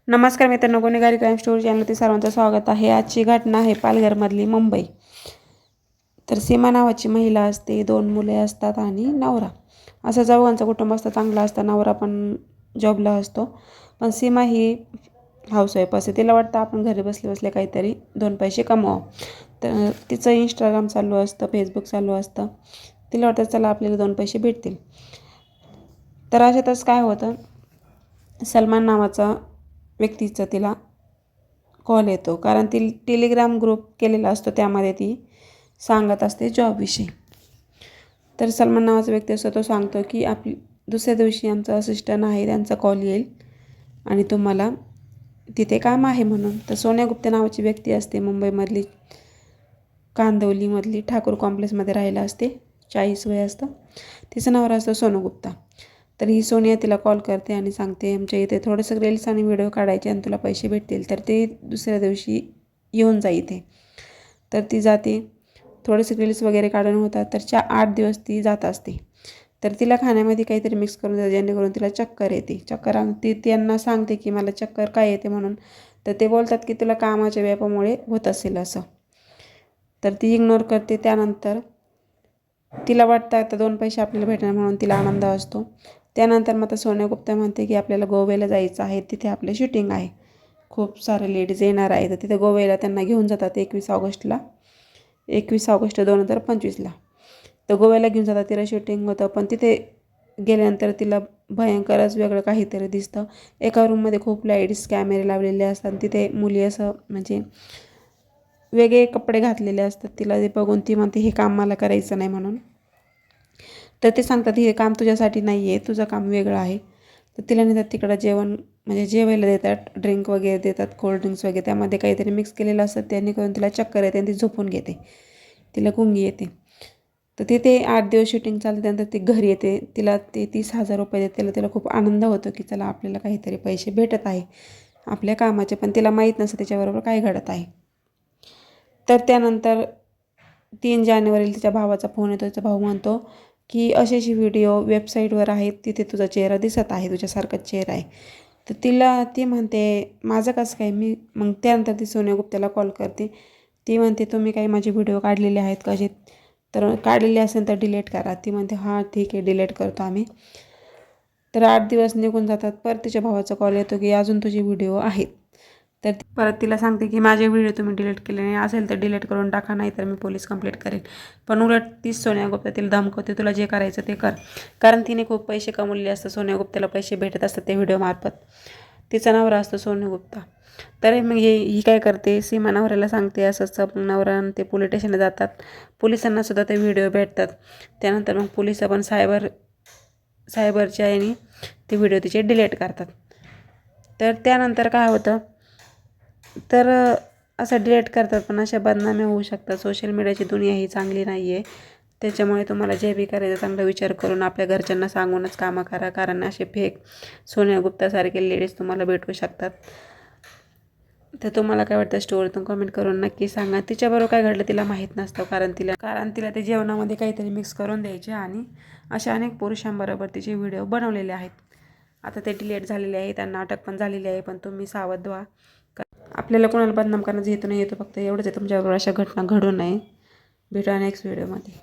नमस्कार मित्रांनो, गुन्हेगारी क्राईम स्टोरी चॅनलवरती सर्वांचं स्वागत आहे। आजची घटना आहे पालघरमधली मुंबई। तर सीमा नावाची महिला असते, 2 मुले असतात आणि नवरा। असं चौघांचं कुटुंब असतं, चांगलं असतं। नवरा पण जॉबला असतो, पण सीमा ही हाऊसवाईफ असते। तिला वाटतं आपण घरी बसले बसले काहीतरी 2 पैसे कमवावं। तर तिचं इंस्टाग्राम चालू असतं, फेसबुक चालू असतं। तिला वाटतं चला आपल्याला 2 पैसे भेटतील। तर अशातच काय होतं, सलमान नावाचा व्यक्तीचा तिला कॉल येतो, कारण ती टेलिग्राम ग्रुप केलेला असतो, त्यामध्ये ती सांगत असते जॉबविषयी। तर सलमान नावाचा व्यक्ती असतो, तो सांगतो की दुसऱ्या दिवशी आमचा असिस्टंट आहे, त्यांचा कॉल येईल आणि तुम्हाला तिथे काम आहे म्हणून। तर सोन्या गुप्ता नावाची व्यक्ती असते, मुंबईमधली कांदिवलीमधली ठाकूर कॉम्प्लेक्समध्ये राहायला असते। 40 वय असतं। तिचं नवरा असतो सोनू गुप्ता। तर ही सोनिया तिला कॉल करते आणि सांगते आमच्या इथे थोडंसं रील्स आणि व्हिडिओ काढायचे आणि तुला पैसे भेटतील, तर ते दुसऱ्या दिवशी येऊन जा इथे। तर ती जाते, थोडेसे रील्स वगैरे काढून होतात, तर 8 दिवस ती जात असते। तर तिला खाण्यामध्ये काहीतरी मिक्स करून देतात, जेणेकरून तिला चक्कर येते। चक्कर ती त्यांना सांगते की मला चक्कर काय येते म्हणून। तर ते बोलतात की तुला कामाच्या व्यापामुळे होत असेल असं। तर ती इग्नोर करते। त्यानंतर तिला वाटतं आता 2 पैसे आपल्याला भेटणार म्हणून तिला आनंद असतो। त्यानंतर मग सोन्या गुप्ता म्हणते की आपल्याला गोव्याला जायचं आहे, तिथे आपलं शूटिंग आहे, खूप सारे लेडीज येणार आहे। तर तिथे गोव्याला त्यांना घेऊन जातात 21 ऑगस्टला, 21 ऑगस्ट 2025ला। तर गोव्याला घेऊन जातात, तिला शूटिंग होतं। पण तिथे गेल्यानंतर तिला भयंकरच वेगळं काहीतरी दिसतं। एका रूममध्ये खूप लाईट्स कॅमेरे लावलेले असतात, तिथे मुली असं म्हणजे वेगळे कपडे घातलेले असतात। तिला ते बघून ती म्हणते हे काम मला करायचं नाही म्हणून। तर ते सांगतात हे काम तुझ्यासाठी नाही आहे, तुझं काम वेगळं आहे। तर तिला नेतात तिकडं, जेवण म्हणजे जेवायला देतात, ड्रिंक वगैरे देतात, कोल्ड्रिंक्स वगैरे, त्यामध्ये काहीतरी मिक्स केलेलं असतं। त्यांनी करून तिला चक्कर येते आणि ती झोपून घेते, तिला गुंगी येते। तर तिथे 8 दिवस शूटिंग चालते। त्यानंतर ती घरी येते, तिला ते 30,000 रुपये देते। तिला खूप आनंद होतो की चला आपल्याला काहीतरी पैसे भेटत आहे आपल्या कामाचे, पण तिला माहीत नसतं त्याच्याबरोबर काय घडत आहे। तर त्यानंतर 3 जानेवारीला तिच्या भावाचा फोन येतो। तिचा भाऊ म्हणतो की अशी व्हिडिओ वेबसाईटवर आहेत, तिथे तुझा चेहरा दिसत आहे, तुझ्यासारखाच चेहरा आहे। तर ती म्हणते माझं कसं काय मी, मग त्यानंतर ती सोन्या गुप्ताला कॉल करते। ती म्हणते तुम्ही काही माझे व्हिडिओ काढलेले आहेत कसे, तर काढलेले असेल तर डिलीट करा। ती म्हणते हां ठीक आहे, डिलीट करतो आम्ही। तर 8 दिवस निघून जातात। परत तिच्या भावाचा कॉल येतो की अजून तुझे व्हिडिओ आहेत। तर परत तिला सांगते की माझे व्हिडिओ तुम्ही डिलीट केले नाही असेल तर डिलीट करून टाका, नाही तर मी पोलीस कंप्लेंट करेन। पण उलट तीच सोन्या गुप्ता तिला धमकवते, तुला जे करायचं ते कर, कारण तिने खूप पैसे कमवलेले असतात। सोन्या गुप्ताला पैसे भेटत असतात त्या व्हिडिओमार्फत। तिचा नवरा असतो सोनू गुप्ता। तर मग ही काय करते, सीमा नवऱ्याला सांगते असं नवरा ते पोलीस स्टेशनला जातात। पोलिसांना सुद्धा ते व्हिडिओ भेटतात। त्यानंतर मग पोलिस पण सायबरच्या याने ते व्हिडिओ तिचे डिलीट करतात। तर त्यानंतर काय होतं, तर असं डिलीट करतात, पण अशा बदनामी होऊ शकतात। सोशल मीडियाची दुनिया ही चांगली नाही आहे, त्याच्यामुळे तुम्हाला जे बी करायचं चांगला विचार करून आपल्या घरच्यांना सांगूनच कामं करा, कारण असे फेक सोन्या गुप्तासारखे लेडीज तुम्हाला भेटू शकतात। तर तुम्हाला काय वाटतं स्टोरीतून कमेंट करून नक्की सांगा। तिच्याबरोबर काय घडलं तिला माहीत नसतं, कारण तिला ते जेवणामध्ये काहीतरी मिक्स करून द्यायचे आणि अशा अनेक पुरुषांबरोबर तिचे व्हिडिओ बनवलेले आहेत। आता ते डिलीट झालेले आहे, त्यांना अटक पण झालेली आहे। पण तुम्ही सावध व्हा, आपल्याला कोणाला बदनाम करण्याचा हेतू नाही येतो, फक्त एवढंच आहे तुमच्याबरोबर अशा घटना घडू नये। भेटूया नेक्स्ट व्हिडिओमध्ये।